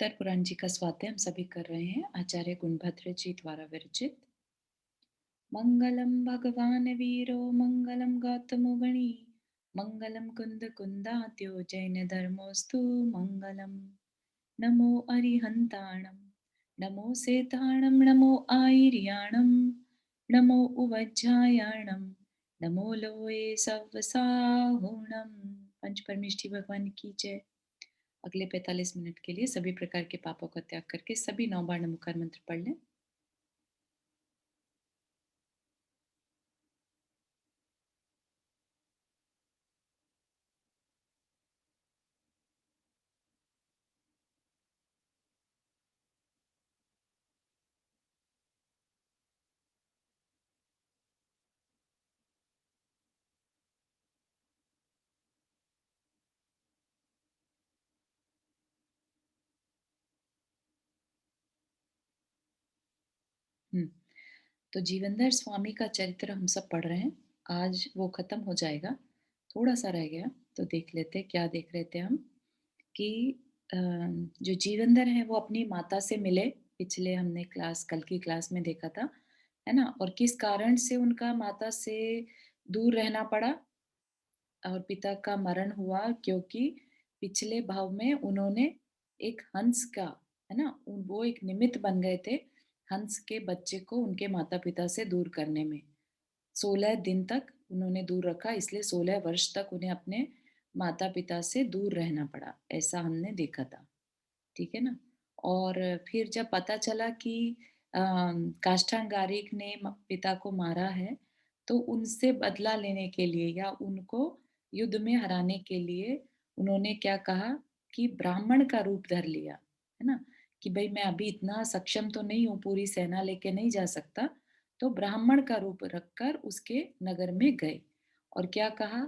उत्तर पुराण जी का स्वाध्याय हम सभी कर रहे हैं। आचार्य गुणभद्र जी द्वारा विरचित। मंगलम भगवान वीरो मंगलम गौतमो गणी मंगलम कुंद कुंदात्यो जैन धर्मोस्तु मंगलम। नमो अरिहंताणम नमो सेताणम नमो आयर्याणम नमो उवज्जायाणम नमो लोए सवसाहुणम। पंच परमेष्ठी भगवान की जय। अगले 45 मिनट के लिए सभी प्रकार के पापों का त्याग करके सभी 9 बार नमोकार मंत्र पढ़ लें। हम्म, तो जीवनधर स्वामी का चरित्र हम सब पढ़ रहे हैं। आज वो खत्म हो जाएगा, थोड़ा सा रह गया, तो देख लेते क्या देख रहे थे हम कि जो जीवनधर है वो अपनी माता से मिले। पिछले हमने कल की क्लास में देखा था, है ना। और किस कारण से उनका माता से दूर रहना पड़ा और पिता का मरण हुआ, क्योंकि पिछले भाव में उन्होंने एक हंस का, है ना, वो एक निमित्त बन गए थे हंस के बच्चे को उनके माता पिता से दूर करने में। 16 दिन तक उन्होंने दूर रखा, इसलिए 16 वर्ष तक उन्हें अपने माता पिता से दूर रहना पड़ा, ऐसा हमने देखा था। ठीक है ना। और फिर जब पता चला कि काष्ठांगारिक ने पिता को मारा है, तो उनसे बदला लेने के लिए या उनको युद्ध में हराने के लिए उन्होंने क्या कहा कि ब्राह्मण का रूप धर लिया, है ना। कि भाई मैं अभी इतना सक्षम तो नहीं हूँ, पूरी सेना लेके नहीं जा सकता, तो ब्राह्मण का रूप रखकर उसके नगर में गए। और क्या कहा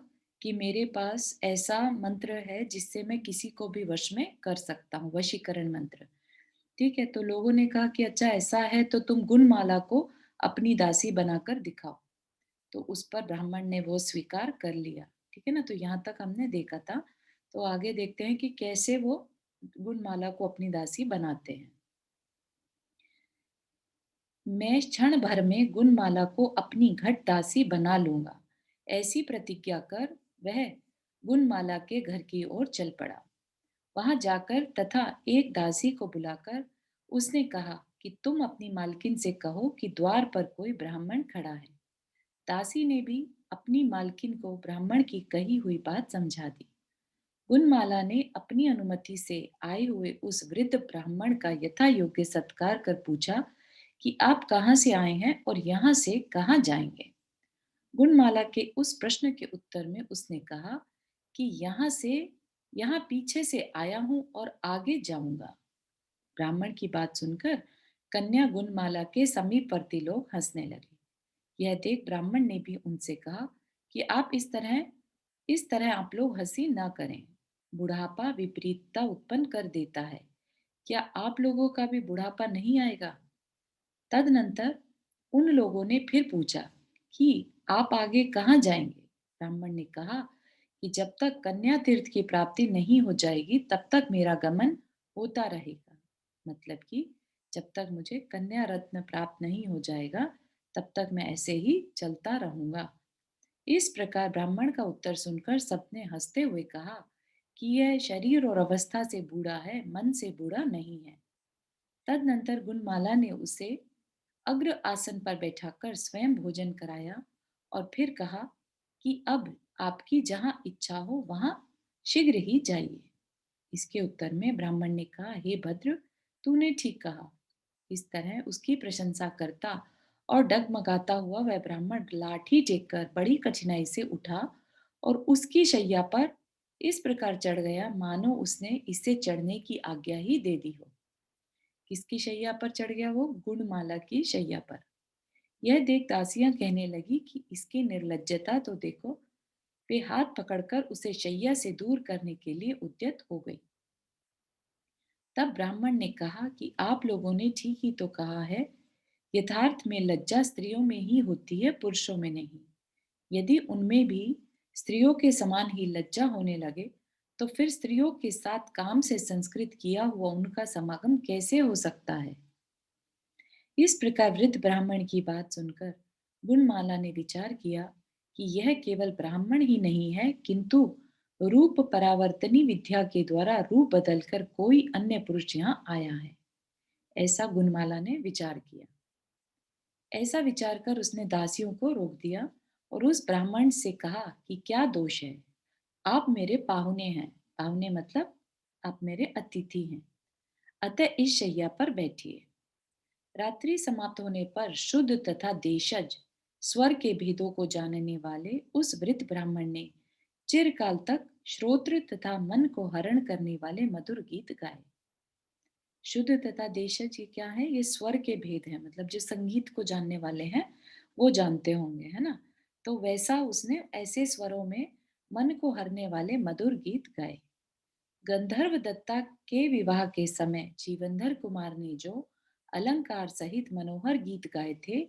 कि मेरे पास ऐसा मंत्र है जिससे मैं किसी को भी वश में कर सकता हूँ, वशीकरण मंत्र। ठीक है, तो लोगों ने कहा कि अच्छा ऐसा है तो तुम गुणमाला को अपनी दासी बनाकर दिखाओ। तो उस पर ब्राह्मण ने वो स्वीकार कर लिया। ठीक है ना, तो यहाँ तक हमने देखा था। तो आगे देखते हैं कि कैसे वो गुणमाला को अपनी दासी बनाते हैं। मैं क्षण भर में गुणमाला को अपनी घट दासी बना लूंगा, ऐसी प्रतिज्ञा कर वह गुणमाला के घर की ओर चल पड़ा। वहां जाकर तथा एक दासी को बुलाकर उसने कहा कि तुम अपनी मालकिन से कहो कि द्वार पर कोई ब्राह्मण खड़ा है। दासी ने भी अपनी मालकिन को ब्राह्मण की कही हुई बात समझा दी। गुणमाला ने अपनी अनुमति से आए हुए उस वृद्ध ब्राह्मण का यथा योग्य सत्कार कर पूछा कि आप कहाँ से आए हैं और यहाँ से कहाँ जाएंगे। गुणमाला के उस प्रश्न के उत्तर में उसने कहा कि यहाँ पीछे से आया हूं और आगे जाऊंगा। ब्राह्मण की बात सुनकर कन्या गुणमाला के समीपवर्ती लोग हंसने लगे। यह देख ब्राह्मण ने भी उनसे कहा कि आप इस तरह आप लोग हंसी ना करें। बुढ़ापा विपरीतता उत्पन्न कर देता है। क्या आप लोगों का भी बुढ़ापा नहीं आएगा? तदनंतर उन लोगों ने फिर पूछा कि आप आगे कहाँ जाएंगे। ब्राह्मण ने कहा कि जब तक कन्या तीर्थ की प्राप्ति नहीं हो जाएगी तब तक मेरा गमन होता रहेगा। मतलब कि जब तक मुझे कन्या रत्न प्राप्त नहीं हो जाएगा तब तक मैं ऐसे ही चलता रहूंगा। इस प्रकार ब्राह्मण का उत्तर सुनकर सबने हंसते हुए कहा कि यह शरीर और अवस्था से बूढ़ा है, मन से बूढ़ा नहीं है। तदनंतर गुणमाला ने उसे अग्र आसन पर बैठाकर स्वयं भोजन कराया और फिर कहा कि अब आपकी जहां इच्छा हो वहां शीघ्र ही जाइए। इसके उत्तर में ब्राह्मण ने कहा, हे भद्र, तूने ठीक कहा। इस तरह उसकी प्रशंसा करता और डगमगाता हुआ वह ब्राह्मण लाठी टेककर बड़ी कठिनाई से उठा और उसकी शैया पर इस प्रकार चढ़ गया मानो उसने इसे चढ़ने की आज्ञा ही दे दी हो। किसकी शैया पर चढ़ गया? वो गुणमाला की शैया पर। यह देख दासियां कहने लगी कि इसकी निर्लज्जता तो देखो। वे हाथ पकड़कर उसे शैया से दूर करने के लिए उद्यत हो गई। तब ब्राह्मण ने कहा कि आप लोगों ने ठीक ही तो कहा है। यथार्थ में लज्जा स्त्रियों में ही होती है, पुरुषों में नहीं। यदि उनमें भी स्त्रियों के समान ही लज्जा होने लगे तो फिर स्त्रियों के साथ काम से संस्कृत किया हुआ उनका समागम कैसे हो सकता है? इस प्रकार वृद्ध ब्राह्मण की बात सुनकर गुणमाला ने विचार किया कि यह केवल ब्राह्मण ही नहीं है, किंतु रूप परावर्तनी विद्या के द्वारा रूप बदलकर कोई अन्य पुरुष यहाँ आया है। ऐसा गुणमाला ने विचार किया। ऐसा विचार कर उसने दासियों को रोक दिया और उस ब्राह्मण से कहा कि क्या दोष है? आप मेरे पाहुने हैं। पाहुने मतलब आप मेरे अतिथि हैं। अतः इस शैया पर बैठिए। रात्रि समाप्त होने पर शुद्ध तथा देशज स्वर के भेदों को जानने वाले उस वृद्ध ब्राह्मण ने चिरकाल तक श्रोत्र तथा मन को हरण करने वाले मधुर गीत गाए। शुद्ध तथा देशज ये क्या है? ये स्वर के भेद है, मतलब जो संगीत को जानने वाले हैं वो जानते होंगे, है ना? तो वैसा उसने ऐसे स्वरों में मन को हरने वाले मधुर गीत गाए। गंधर्व दत्ता के विवाह के समय जीवंधर कुमार ने जो अलंकार सहित मनोहर गीत गाए थे,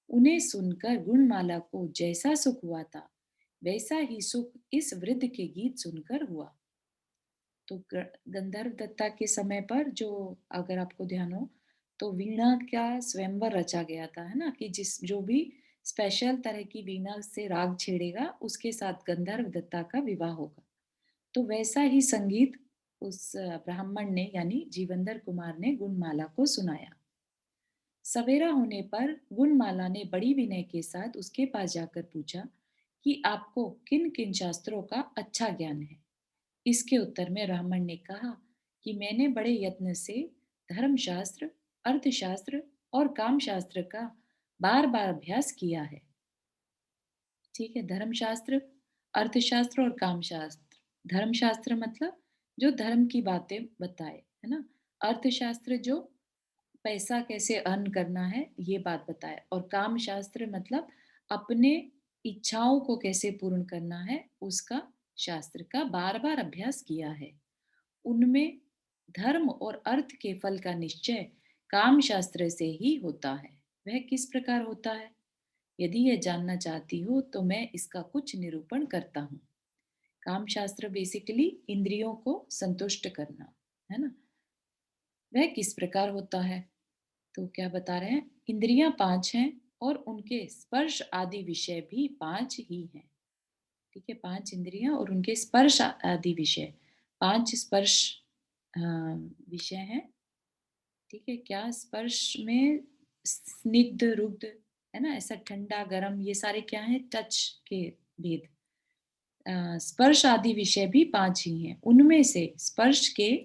उन्हें सुनकर गुणमाला को जैसा सुख हुआ था, वैसा ही सुख इस वृद्ध के गीत सुनकर हुआ। तो गंधर्व दत्ता के समय पर जो, अगर आपको ध्यान हो, तो वीणा का स्वयंवर रचा गया था, है ना, कि जिस जो भी स्पेशल तरह की वीणा से राग छेड़ेगा उसके साथ गंधर्व दत्ता का विवाह होगा। तो वैसा ही संगीत उस ब्राह्मण ने यानी जीवंदर कुमार ने गुणमाला को सुनाया। सवेरा होने पर गुणमाला ने बड़ी विनय के साथ उसके पास जाकर पूछा कि आपको किन किन शास्त्रों का अच्छा ज्ञान है। इसके उत्तर में ब्राह्मण ने कहा कि मैंने बड़े यत्न से धर्मशास्त्र, अर्थशास्त्र और कामशास्त्र का बार बार अभ्यास किया है। ठीक है, धर्मशास्त्र, अर्थशास्त्र और कामशास्त्र। धर्मशास्त्र मतलब जो धर्म की बातें बताए, है ना। अर्थशास्त्र जो पैसा कैसे अर्न करना है ये बात बताए, और काम शास्त्र मतलब अपने इच्छाओं को कैसे पूर्ण करना है उसका शास्त्र का बार बार अभ्यास किया है। उनमें धर्म और अर्थ के फल का निश्चय काम शास्त्र से ही होता है। वह किस प्रकार होता है? यदि यह जानना चाहती हो तो मैं इसका कुछ निरूपण करता हूँ। काम शास्त्र बेसिकली इंद्रियों को संतुष्ट करना, है ना। वह किस प्रकार होता है? तो क्या बता रहे हैं? इंद्रियां पांच हैं और उनके स्पर्श आदि विषय भी पांच ही हैं। ठीक है, पांच इंद्रियां और उनके स्पर्श आदि विषय, पांच स्पर्श विषय हैं। ठीक है, क्या स्पर्श में स्निग्ध रुग्ध, है ना, ऐसा ठंडा गरम, ये सारे क्या है? टच के भेद। स्पर्श आदि विषय भी पांच ही हैं। उनमें से स्पर्श के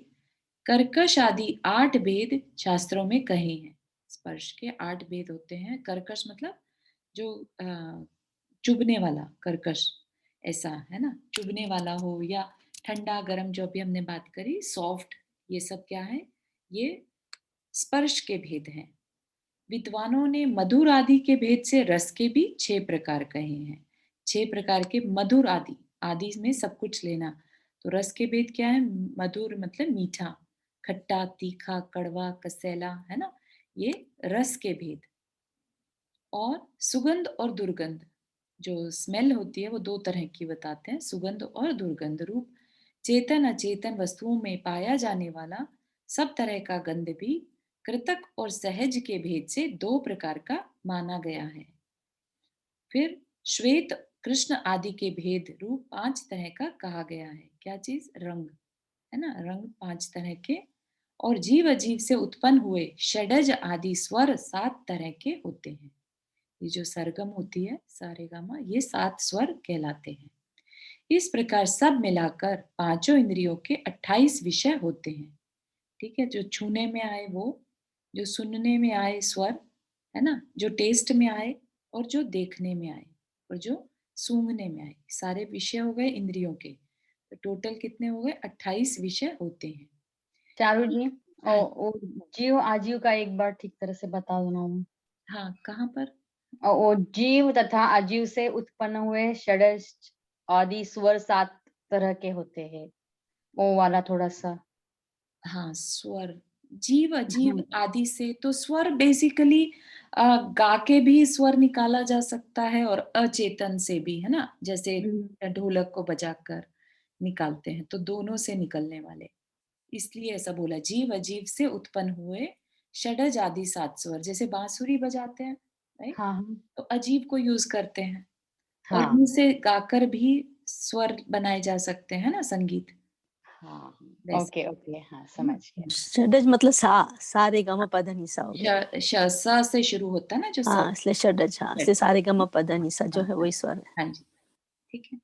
कर्कश आदि आठ भेद शास्त्रों में कहे हैं। स्पर्श के आठ भेद होते हैं। कर्कश मतलब जो चुभने वाला, कर्कश ऐसा, है ना, चुभने वाला हो या ठंडा गरम, जो अभी हमने बात करी, सॉफ्ट, ये सब क्या है? ये स्पर्श के भेद हैं। विद्वानों ने मधुर आदि के भेद से रस के भी छह प्रकार कहे हैं। छह प्रकार के मधुर आदि, आदि में सब कुछ लेना। तो रस के भेद क्या है? मधुर मतलब मीठा, खट्टा, तीखा, कड़वा, कसैला, है ना, ये रस के भेद। और सुगंध और दुर्गंध, जो स्मेल होती है वो दो तरह की बताते हैं, सुगंध और दुर्गंध रूप। चेतन अचेतन वस्तुओं में पाया जाने वाला सब तरह का गंध भी कृतक और सहज के भेद से दो प्रकार का माना गया है। फिर श्वेत, कृष्ण आदि के भेद रूप पांच तरह का कहा गया है। क्या चीज? रंग, है ना, रंग पांच तरह के। और जीव अजीव से उत्पन्न हुए षडज आदि स्वर सात तरह के होते हैं। ये जो सरगम होती है, सारेगामा, ये सात स्वर कहलाते हैं। इस प्रकार सब मिलाकर पांचों इंद्रियों के 28 विषय होते हैं। ठीक है, जो छूने में आए वो, जो सुनने में आए स्वर, है ना, जो टेस्ट में आए, और जो देखने में आए, और जो सूंघने में आए, सारे विषय हो गए इंद्रियों के। तो टोटल कितने हो गए? 28 विषय होते हैं। चारू जी, हाँ, और जीव आजीव का एक बार ठीक तरह से बता दो ना। हाँ, कहाँ पर? और जीव तथा अजीव से उत्पन्न हुए षडज आदि स्वर सात तरह के होते हैं, वो वाला थोड़ा सा। हाँ, स्वर, जीव अजीव हाँ। आदि से, तो स्वर बेसिकली गा के भी स्वर निकाला जा सकता है और अचेतन से भी, है ना, जैसे हम्म। ढोलक को बजाकर, निकालते हैं, तो दोनों से निकलने वाले, इसलिए ऐसा बोला। जीव अजीव से उत्पन्न हुए षडज आदि सात स्वर, जैसे बांसुरी बजाते हैं, राइट? हाँ, हाँ। तो अजीब को यूज करते हैं, और हाँ, मुंह से गाकर भी स्वर बनाए जा सकते हैं ना, संगीत हाँ। वैसे, ओके, ओके, हाँ, है ना? समझ गया। षड्ज मतलब सा रे ग म प ध नि सा हो श, गया। श से शुरू होता है ना जो हाँ, स्वर, इसलिए षड्ज, हाँ, इसलिए षड। सा रे ग म प ध नि सा जो हाँ है हाँ वही स्वर है। हाँ जी, ठीक है।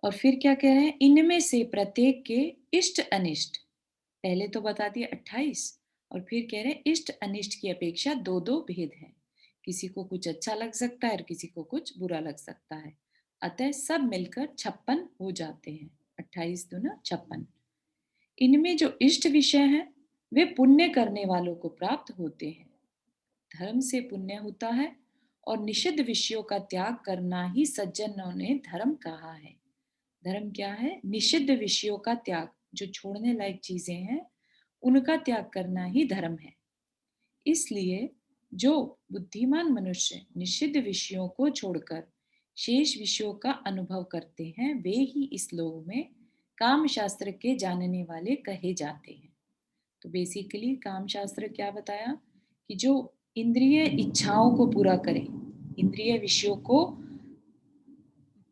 और फिर क्या कह रहे हैं, इनमें से प्रत्येक के इष्ट अनिष्ट, पहले तो बता दिए 28, और फिर कह रहे हैं इष्ट अनिष्ट की अपेक्षा दो दो भेद हैं। किसी को कुछ अच्छा लग सकता है और किसी को कुछ बुरा लग सकता है, अतः सब मिलकर 56 हो जाते हैं। 28 दूना 56। इनमें जो इष्ट विषय हैं वे पुण्य करने वालों को प्राप्त होते हैं। धर्म से पुण्य होता है, और निषिद्ध विषयों का त्याग करना ही सज्जनों ने धर्म कहा है। धर्म क्या है? निषिद्ध विषयों का त्याग, जो छोड़ने लायक चीजें हैं उनका त्याग करना ही धर्म है। इसलिए जो बुद्धिमान मनुष्य निषिद्ध विषयों को छोड़कर शेष विषयों का अनुभव करते हैं, वे ही इस लोक में काम शास्त्र के जानने वाले कहे जाते हैं। तो बेसिकली काम शास्त्र क्या बताया, कि जो इंद्रिय इच्छाओं को पूरा करे, इंद्रिय विषयों को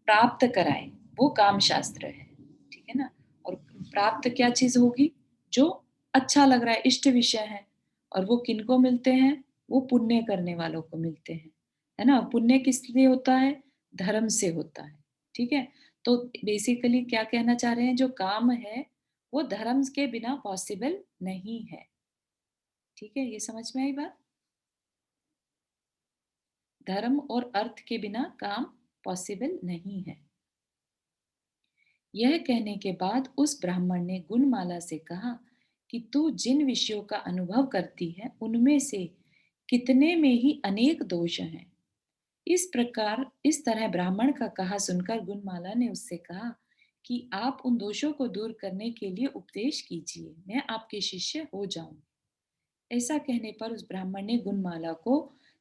प्राप्त कराए, वो काम शास्त्र है, ठीक है ना? और प्राप्त क्या चीज होगी? जो अच्छा लग रहा है, इष्ट विषय है, और वो किनको मिलते हैं? वो पुण्य करने वालों को मिलते हैं, है ना? पुण्य किस लिए होता है? धर्म से होता है, ठीक है? तो बेसिकली क्या कहना चाह रहे हैं, जो काम है वो धर्म के बिना पॉसिबल नहीं है, ठीक है? ये समझ में आई बात? धर्म और अर्थ के बिना काम पॉसिबल नहीं है। यह कहने के बाद उस ब्राह्मण ने गुणमाला से कहा कि तू जिन विषयों का अनुभव करती है उनमें से कितने में ही अनेक दोष हैं। इस तरह ब्राह्मण का कहा सुनकर गुणमाला ने उससे कहा कि आप उन दोषों को दूर करने के लिए उपदेश कीजिए, मैं आपके शिष्य हो जाऊं। ऐसा कहने पर उस ब्राह्मण ने गुणमाला को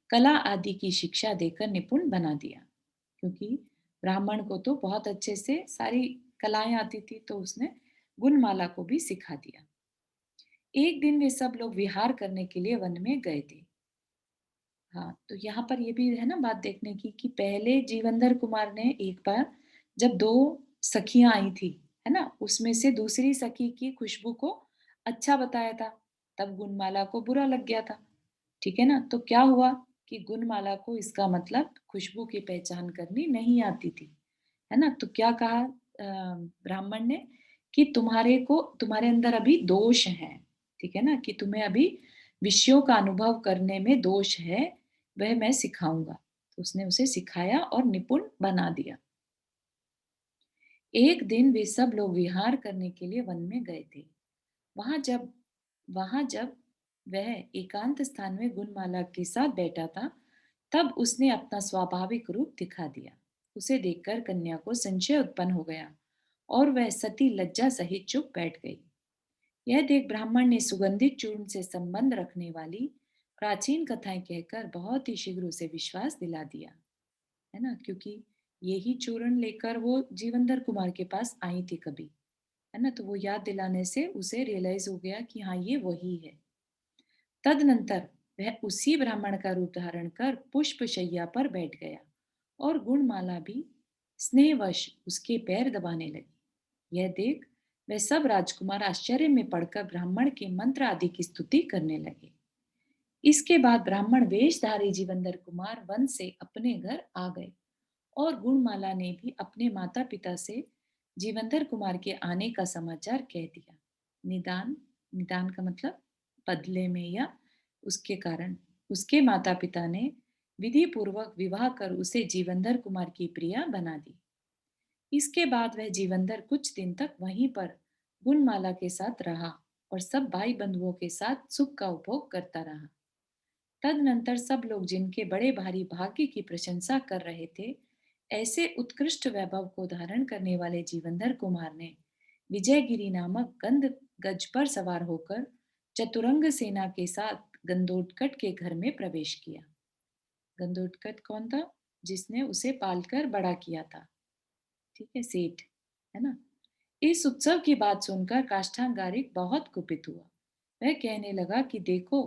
कला आदि की शिक्षा देकर निपुण बना दिया, क्योंकि ब्राह्मण को तो बहुत अच्छे से सारी कलाएं आती थी, तो उसने गुणमाला को भी सिखा दिया। एक दिन वे सब लोग विहार करने के लिए वन में गए थे। हाँ, तो यहाँ पर ये भी है ना बात देखने की, कि पहले जीवंधर कुमार ने एक बार जब दो सखियां आई थी, है ना, उसमें से दूसरी सखी की खुशबू को अच्छा बताया था, तब गुणमाला को बुरा लग गया था, ठीक है ना? तो क्या हुआ कि गुणमाला को इसका मतलब खुशबू की पहचान करनी नहीं आती थी, है ना? तो क्या कहा ब्राह्मण ने, कि तुम्हारे अंदर अभी दोष है, ठीक है ना, कि तुम्हें अभी विषयों का अनुभव करने में दोष है, वह मैं सिखाऊंगा। तो उसने उसे सिखाया और निपुण बना दिया। एक दिन वे सब लोग विहार करने के लिए वन में गए थे। वहां जब वहां जब वह एकांत स्थान में गुणमाला के साथ बैठा था, तब उसने अपना स्वाभाविक रूप दिखा दिया। उसे देखकर कन्या को संशय उत्पन्न हो गया, और वह सती लज्जा सहित चुप बैठ गई। यह देख ब्राह्मण ने सुगंधित चूर्ण से संबंध रखने वाली प्राचीन कथाएं कहकर बहुत ही शीघ्र उसे विश्वास दिला दिया, है ना? क्योंकि यही चूर्ण लेकर वो जीवनधर कुमार के पास आई थी कभी, है ना? तो वो याद दिलाने से उसे रियलाइज हो गया कि हाँ, ये वही है। तदनंतर वह उसी ब्राह्मण का रूप धारण कर पुष्प शैया पर बैठ गया, और गुणमाला भी स्नेहवश उसके पैर दबाने लगी। यह देख वह सब राजकुमार आश्चर्य में पड़कर ब्राह्मण के मंत्र आदि की स्तुति करने लगे। इसके बाद ब्राह्मण वेशधारी जीवंदर कुमार वन से अपने घर आ गए, और गुणमाला ने भी अपने माता पिता से जीवंदर कुमार के आने का समाचार कह दिया। निदान, निदान का मतलब बदले में या उसके कारण, उसके माता पिता ने विधि पूर्वक विवाह कर उसे जीवंदर कुमार की प्रिया बना दी। इसके बाद वह जीवंदर कुछ दिन तक वहीं पर गुणमाला के साथ रहा, और सब भाई बंधुओं के साथ सुख का उपभोग करता रहा। तदनंतर सब लोग जिनके बड़े भारी भाग्य की प्रशंसा कर रहे थे, ऐसे उत्कृष्ट वैभव को धारण करने वाले जीवंधर कुमार ने विजयगिरी नामक गंध गज पर सवार होकर चतुरंग सेना के साथ गंधोटकट के घर में प्रवेश किया। गंधोटकट कौन था? जिसने उसे पालकर बड़ा किया था, ठीक है, सेठ। है ना। इस उत्सव की बात सुनकर काष्ठांगारिक बहुत कुपित हुआ। वह कहने लगा कि देखो,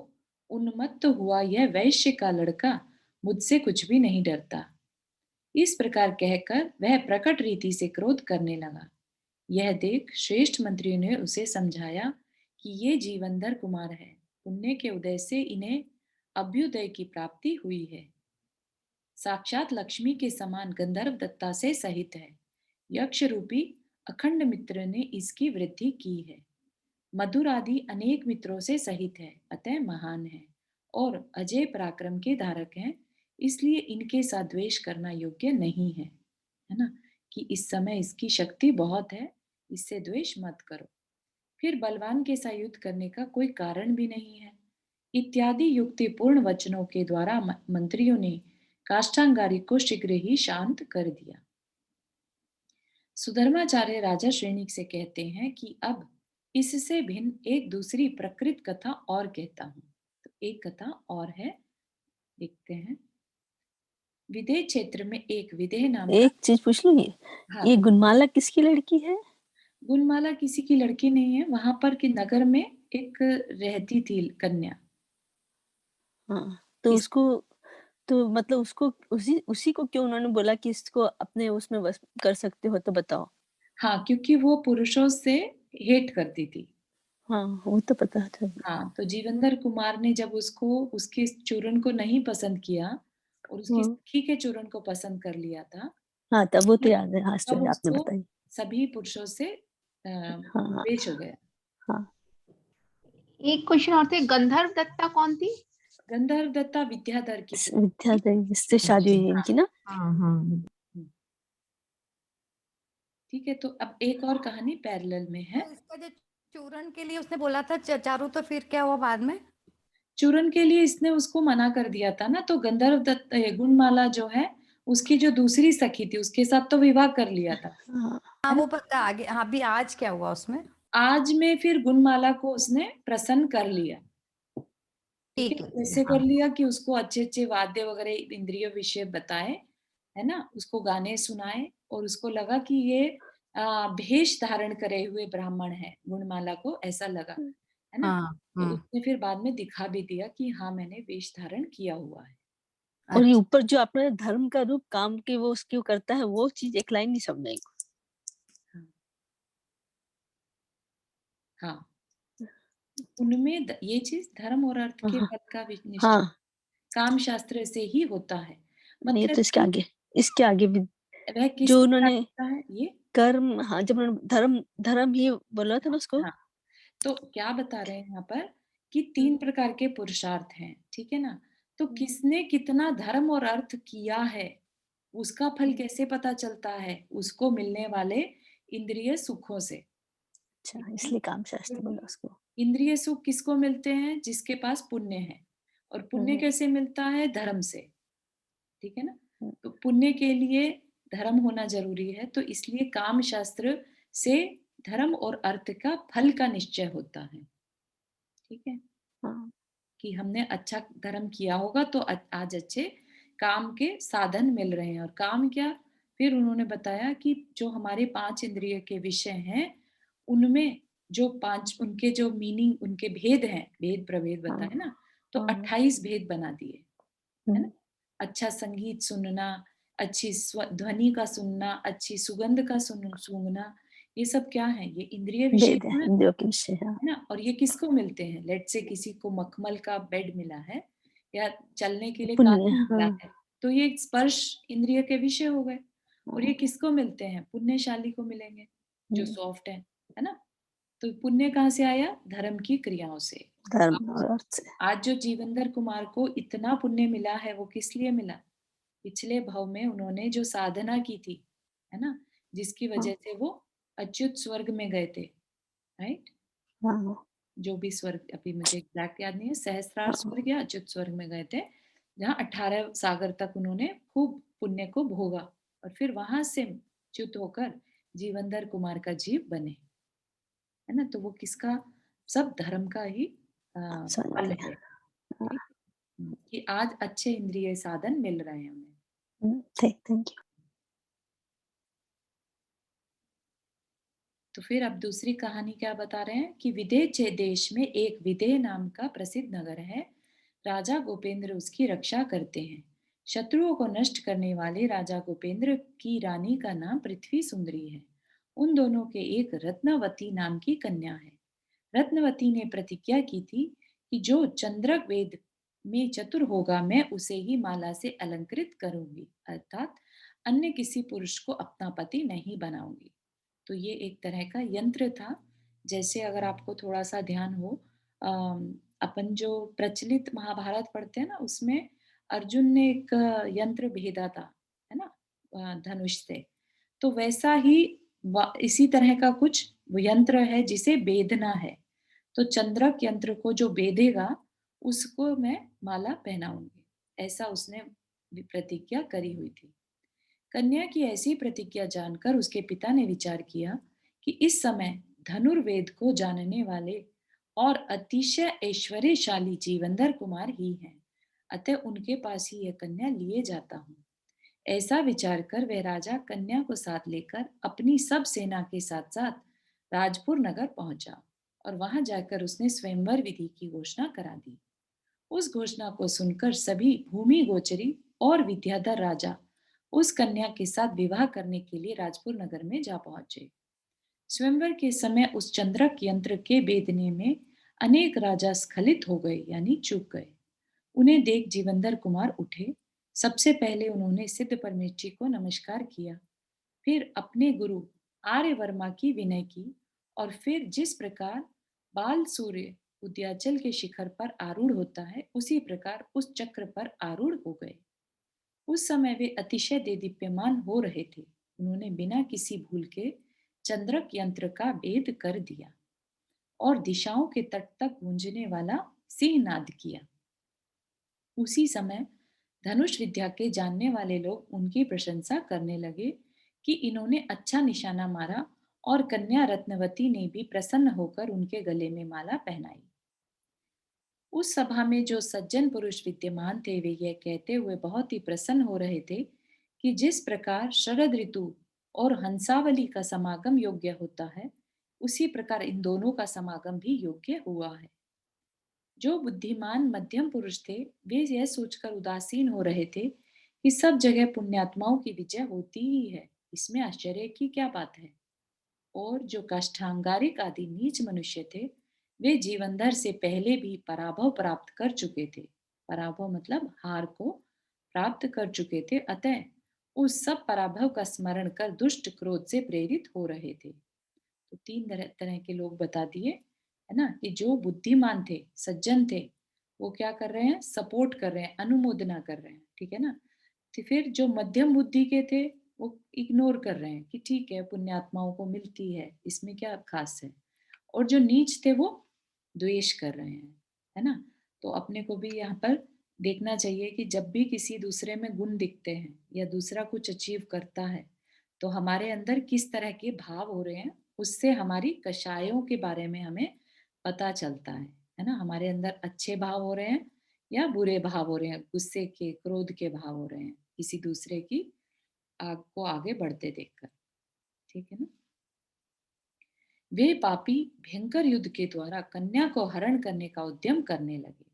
उन्मत्त हुआ यह वैश्य का लड़का मुझसे कुछ भी नहीं डरता। इस प्रकार कहकर वह प्रकट रीति से क्रोध करने लगा। यह देख श्रेष्ठ मंत्री ने उसे समझाया कि ये जीवंधर कुमार है, पुण्य के उदय से इन्हें अभ्युदय की प्राप्ति हुई है। साक्षात लक्ष्मी के समान गंधर्व दत्ता से सहित है। यक्ष रूपी अखंड मित्र ने इसकी वृद्धि की है। मधुर आदि अनेक मित्रों से सहित है, अतः महान है और अजय पराक्रम के धारक हैं, इसलिए इनके साथ द्वेष करना योग्य नहीं है ना। कि इस समय इसकी शक्ति बहुत है, इससे द्वेष मत करो। फिर बलवान के साथ युद्ध करने का कोई कारण भी नहीं है। इत्यादि युक्तिपूर्ण वचनों के द्वारा मंत्रियों ने काष्ठांगारी को शीघ्र ही शांत कर दिया। सुधर्माचार्य राजा श्रेणिक से कहते हैं कि अब इससे भिन्न एक दूसरी प्रकृत कथा और कहता हूं। तो एक कथा और है, देखते हैं। विदेह क्षेत्र में एक विदेह नाम का, एक चीज पूछ लूँ, हाँ, ये गुणमाला किसकी लड़की है? गुणमाला किसी की लड़की नहीं है, वहां पर कि नगर में एक रहती थी कन्या। हाँ, तो इस उसको, तो मतलब उसको उसी उसी को क्यों उन्होंने बोला कि इसको अपने उसमें वश कर सकते हो तो बताओ? हाँ, क्योंकि वो पुरुषों से हेट करती थी। हाँ, वो तो पता था। हाँ, तो जीवंधर कुमार ने जब उसको उसके चूरन को नहीं पसंद किया और उसकी हाँ, सखी के चूरन को पसंद कर लिया था, हाँ, तब वो तो याद है, हाँ, तब स्टोरी आपने उसको बताई। सभी पुरुषों से हाँ, द्वेष हो गया। हाँ, एक क्वेश्चन और थे, गंधर्व दत्ता कौन थी? गंधर्व दत्ता विद्याधर की पुत्री थी। विद्याधर जिससे शादी हुई इनकी ना? हाँ हाँ। हम्म, ठीक है, तो अब एक और कहानी पैरेलल में है। तो इसका जो चूरन के लिए उसने बोला था चारू, तो फिर क्या हुआ बाद में? चूरन के लिए इसने उसको मना कर दिया था ना, तो गंधर्व दत्त गुणमाला जो है, उसकी जो दूसरी सखी थी उसके साथ तो विवाह कर लिया था, हाँ, हाँ है ना। वो पता आगे, हाँ अभी आज क्या हुआ उसमें? आज में फिर गुणमाला को उसने प्रसन्न कर लिया। ठीक ठीक है, है, कैसे हाँ। कर लिया कि उसको अच्छे अच्छे वाद्य वगैरह इंद्रिय विषय बताए, है ना, उसको गाने सुनाए और उसको लगा कि ये भेष धारण करे हुए ब्राह्मण है, गुणमाला को ऐसा लगा, है ना। हाँ, तो उसने फिर बाद में दिखा भी दिया कि हाँ, मैंने वेश धारण किया हुआ है। और ये अच्छा। ऊपर जो आपने धर्म का रूप काम के वो उसकी वो करता है, वो चीज एक लाइन नहीं समझ आई। हाँ, हाँ, उनमें ये चीज धर्म और अर्थ के हाँ, पद का निश्चय हाँ, काम शास्त्र से ही होता है। नहीं तो मतलब कि इसके आगे भी वह किस जो प्रकार उन्होंने होता है ये। कर्म, हाँ, जब उन्होंने धर्म धर्म ही बोला था ना उसको। हाँ, तो क्या बता रहे हैं यहाँ पर कि हम्म, 3 प्रकार के पुरुषार्थ हैं, ठीक है ना? तो हम्म, किसने कितना धर्म और अर्थ किया है, उसका फल हम्म, कैसे पता चलता है? उसको मिलने वाले इंद्रिय सुखों से, अच्छा, ठीक है ना? इसलिए काम शास्त्र बोला क्योंकि उसको। इंद्रिय सुख किसको मिलते हैं? जिसके पास पुण्य है, और पुण्य हम्म, कैसे मिलता है? धर्म से, ठीक है ना? हम्म, तो पुण्य के लिए धर्म होना ज़रूरी है, तो इसलिए काम शास्त्र से धर्म और अर्थ का फल का निश्चय होता है, ठीक है? हाँ, कि हमने अच्छा धर्म किया होगा तो आज अच्छे काम के साधन मिल रहे हैं। और काम क्या, फिर उन्होंने बताया कि जो हमारे 5 इंद्रिय के विषय हैं, उनमें जो 5 उनके जो मीनिंग उनके भेद हैं, भेद प्रभेद हाँ, बताए ना, तो हाँ, 28 भेद बना दिए, है ना। हम्म, अच्छा संगीत सुनना, अच्छी ध्वनि का सुनना, अच्छी सुगंध का सूंघना, ये सब क्या है? ये इंद्रिय विषय वेद है, है इंद्रियों के विषय, हाँ, है ना। और ये किसको मिलते हैं? लेट से किसी को मखमल का बेड मिला है या चलने के लिए पुण्य, कानून मिला हाँ, है, तो ये स्पर्श इंद्रिय के विषय हो गए। और ये हाँ, किसको मिलते हैं? पुण्यशाली को मिलेंगे, जो हम्म, सॉफ्ट है ना। तो पुण्य कहाँ से आया? धर्म की क्रियाओं से। धर्म आज और अर्थ से। आज जो जीवंदर कुमार को इतना पुण्य मिला है, वो किस लिए मिला? पिछले भव में उन्होंने जो साधना की थी, है ना, जिसकी हाँ, वजह से वो अच्युत स्वर्ग में गए थे, राइट। हाँ, जो भी स्वर्ग, अभी मुझे एग्जैक्ट याद नहीं है, सहस्त्रार हाँ, स्वर्ग या अच्युत स्वर्ग में गए थे, जहाँ 18 सागर तक उन्होंने खूब पुण्य को भोगा और फिर वहां से च्युत होकर जीवंधर कुमार का जीव बने, है ना। तो वो किसका, सब धर्म का ही समझ फल गया। है, ठीक। कि आज अच्छे इंद्रिय साधन मिल रहे हैं उन्हें। Thank you. तो फिर अब दूसरी कहानी क्या बता रहे हैं कि विदेह देश में एक विदेह नाम का प्रसिद्ध नगर है। राजा गोपेंद्र उसकी रक्षा करते हैं। शत्रुओं को नष्ट करने वाले राजा गोपेंद्र की रानी का नाम पृथ्वी सुंदरी है। उन दोनों के एक रत्नवती नाम की कन्या है। रत्नवती ने प्रतिज्ञा की थी कि जो चंद्रक वेद में चतुर होगा मैं उसे ही माला से अलंकृत करूंगी, अर्थात अन्य किसी पुरुष को अपना पति नहीं बनाऊंगी। तो ये एक तरह का यंत्र था। जैसे अगर आपको थोड़ा सा ध्यान हो, अपन जो प्रचलित महाभारत पढ़ते हैं ना, उसमें अर्जुन ने एक यंत्र भेदा था, है ना, धनुष से। तो वैसा ही इसी तरह का कुछ यंत्र है जिसे बेधना है। तो चंद्रक यंत्र को जो बेधेगा उसको मैं माला पहनाऊंगी, ऐसा उसने प्रतिज्ञा करी हुई थी। कन्या की ऐसी प्रतिज्ञा जानकर उसके पिता ने विचार किया कि इस समय धनुर्वेद को जानने वाले और अतिशय ऐश्वर्यशाली जीवंदर कुमार ही हैं, अतः उनके पास ही यह कन्या लिए जाता हूँ। ऐसा विचार कर वह राजा कन्या को साथ लेकर अपनी सब सेना के साथ साथ राजपुर नगर पहुंचा और वहां जाकर उसने स्वयंवर विधि की घोषणा करा दी। उस घोषणा को सुनकर सभी भूमि गोचरी और विद्याधर राजा उस कन्या के साथ विवाह करने के लिए राजपुर नगर में जा पहुंचे। स्वयंवर के समय उस चंद्रक यंत्र के बेदने में अनेक राजा स्खलित हो गए, यानी चूक गए। उन्हें देख जीवंदर कुमार उठे। सबसे पहले उन्होंने सिद्ध परमेष्ठी को नमस्कार किया, फिर अपने गुरु आर्यवर्मा की विनय की और फिर जिस प्रकार बाल सूर्य उदयाचल के शिखर पर आरूढ़ होता है उसी प्रकार उस चक्र पर आरूढ़ हो गए। उस समय वे अतिशय देदीप्यमान हो रहे थे। उन्होंने बिना किसी भूल के चंद्रक यंत्र का भेद कर दिया और दिशाओं के तट तक गूंजने वाला सिंहनाद किया। उसी समय धनुष विद्या के जानने वाले लोग उनकी प्रशंसा करने लगे कि इन्होंने अच्छा निशाना मारा, और कन्या रत्नवती ने भी प्रसन्न होकर उनके गले में माला पहनाई। उस सभा में जो सज्जन पुरुष विद्यमान थे वे यह कहते हुए बहुत ही प्रसन्न हो रहे थे कि जिस प्रकार शरद ऋतु और हंसावली का समागम योग्य होता है उसी प्रकार इन दोनों का समागम भी योग्य हुआ है। जो बुद्धिमान मध्यम पुरुष थे वे यह सोचकर उदासीन हो रहे थे कि सब जगह पुण्यात्माओं की विजय होती ही है, इसमें आश्चर्य की क्या बात है। और जो काष्ठांगारिक आदि नीच मनुष्य थे वे जीवनधर से पहले भी पराभव प्राप्त कर चुके थे। पराभव मतलब हार को प्राप्त कर चुके थे, अतः उस सब पराभव का स्मरण कर दुष्ट क्रोध से प्रेरित हो रहे थे। तो तीन तरह के लोग बता दिए, है ना, कि जो बुद्धिमान थे, सज्जन थे, वो क्या कर रहे हैं, सपोर्ट कर रहे हैं, अनुमोदना कर रहे हैं, ठीक है ना। तो फिर जो मध्यम बुद्धि के थे वो इग्नोर कर रहे हैं कि ठीक है पुण्यात्माओं को मिलती है, इसमें क्या खास है। और जो नीच थे वो द्वेष कर रहे हैं, है ना। तो अपने को भी यहाँ पर देखना चाहिए कि जब भी किसी दूसरे में गुण दिखते हैं या दूसरा कुछ अचीव करता है तो हमारे अंदर किस तरह के भाव हो रहे हैं, उससे हमारी कषायों के बारे में हमें पता चलता है ना। हमारे अंदर अच्छे भाव हो रहे हैं या बुरे भाव हो रहे हैं, गुस्से के, क्रोध के भाव हो रहे हैं किसी दूसरे की आग को आगे बढ़ते देखकर, ठीक है ना। वे पापी भयंकर युद्ध के द्वारा कन्या को हरण करने का उद्यम करने लगे।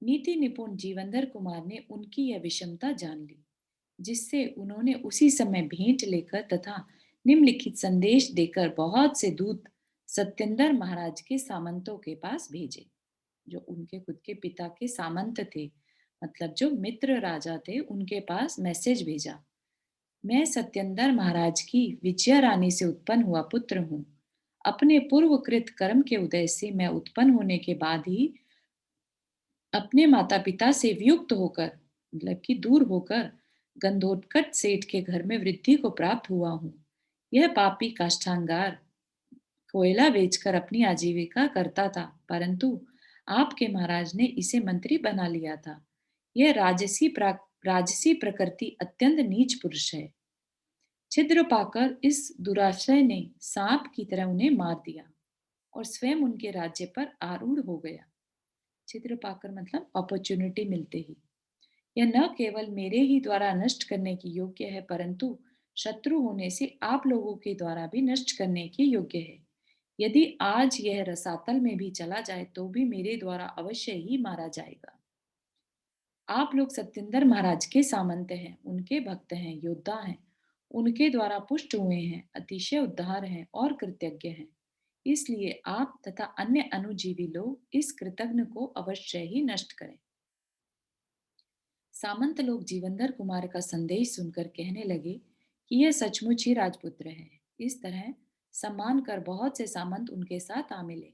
नीति निपुण जीवंदर कुमार ने उनकी यह विषमता जान ली, जिससे उन्होंने उसी समय भेंट लेकर तथा निम्नलिखित संदेश देकर बहुत से दूत सत्येंद्र महाराज के सामंतों के पास भेजे। जो उनके खुद के पिता के सामंत थे, मतलब जो मित्र राजा थे, उनके पास मैसेज भेजा। मैं सत्येंद्र महाराज की विजया रानी से उत्पन्न हुआ पुत्र हूँ। अपने पूर्वकृत कर्म के उदय से मैं उत्पन्न होने के बाद ही अपने माता पिता से वियुक्त होकर, मतलब कि दूर होकर, गंधोत्कच सेठ के घर में वृद्धि को प्राप्त हुआ हूँ। यह पापी काष्ठांगार कोयला बेचकर अपनी आजीविका करता था, परंतु आपके महाराज ने इसे मंत्री बना लिया था। यह राजसी प्रकृति अत्यंत नीच पुरुष है। छिद्र पाकर इस दुराशय ने सांप की तरह उन्हें मार दिया और स्वयं उनके राज्य पर आरूढ़ हो गया। छिद्र पाकर मतलब अपॉर्चुनिटी मिलते ही। यह न केवल मेरे ही द्वारा नष्ट करने की योग्य है, परंतु शत्रु होने से आप लोगों के द्वारा भी नष्ट करने के योग्य है। यदि आज यह रसातल में भी चला जाए तो भी मेरे द्वारा अवश्य ही मारा जाएगा। आप लोग सत्येंद्र महाराज के सामंत हैं, उनके भक्त हैं, योद्धा हैं, उनके द्वारा पुष्ट हुए हैं, अतिशय उद्धार हैं और कृतज्ञ हैं। इसलिए आप तथा अन्य अनुजीवी लोग इस कृतघ्न को अवश्य ही नष्ट करें। सामंत लोग जीवंधर कुमार का संदेश सुनकर कहने लगे कि यह सचमुच ही राजपुत्र है। इस तरह सम्मान कर बहुत से सामंत उनके साथ आ मिले।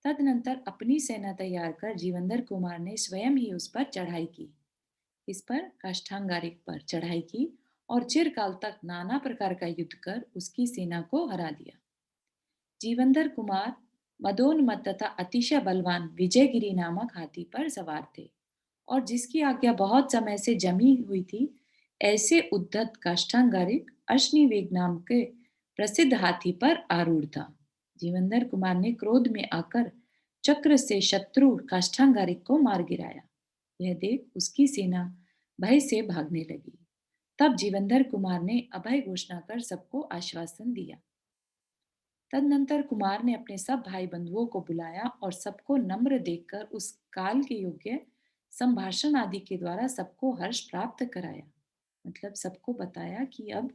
तदनंतर अपनी सेना तैयार कर जीवंधर कुमार ने स्वयं ही उस पर चढ़ाई की। इस पर काष्ठांगारिक पर चढ़ाई की और चिरकाल तक नाना प्रकार का युद्ध कर उसकी सेना को हरा दिया। जीवंधर कुमार मदोन्मत्त तथा अतिशय बलवान विजयगिरी नामक हाथी पर सवार थे और जिसकी आज्ञा बहुत समय से जमी हुई थी, ऐसे उद्धत काष्ठांगारिक अश्निवेग नाम के प्रसिद्ध हाथी पर आरूढ़ था। जीवंधर कुमार ने क्रोध में आकर चक्र से शत्रु काष्ठांगारिक को मार गिराया। यह देख उसकी सेना भय से भागने लगी। तब जीवंधर कुमार ने अभय घोषणा कर सबको आश्वासन दिया। तदनंतर कुमार ने अपने सब भाई बंधुओं को बुलाया और सबको नम्र देखकर उस काल के योग्य संभाषण आदि के द्वारा सबको हर्ष प्राप्त कराया। मतलब सबको बताया कि अब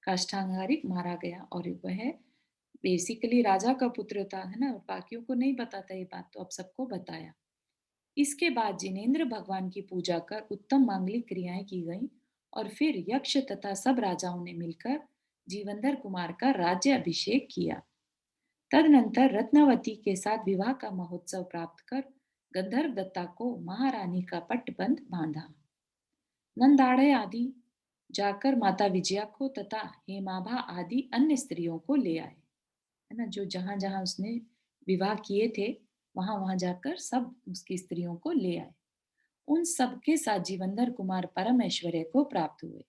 काष्ठांगारिक मारा गया और वह बेसिकली राजा का पुत्र था, है ना। बाकियों को नहीं पता था ये बात, तो अब सबको बताया। इसके बाद जिनेंद्र भगवान की पूजा कर उत्तम मांगलिक क्रियाएं की गईं और फिर यक्ष तथा सब राजाओं ने मिलकर जीवंधर कुमार का राज्य अभिषेक किया। तदनंतर रत्नावती के साथ विवाह का महोत्सव प्राप्त कर गंधर्व दत्ता को महारानी का पट्टबंध बांधा। नंदाड़े आदि जाकर माता विजया को तथा हेमाभा आदि अन्य स्त्रियों को ले आए, है ना। जो जहां जहां उसने विवाह किए थे वहां वहां जाकर सब उसकी स्त्रियों को ले आए। उन सबके साथ जीवंधर कुमार परम ऐश्वर्य को प्राप्त हुए।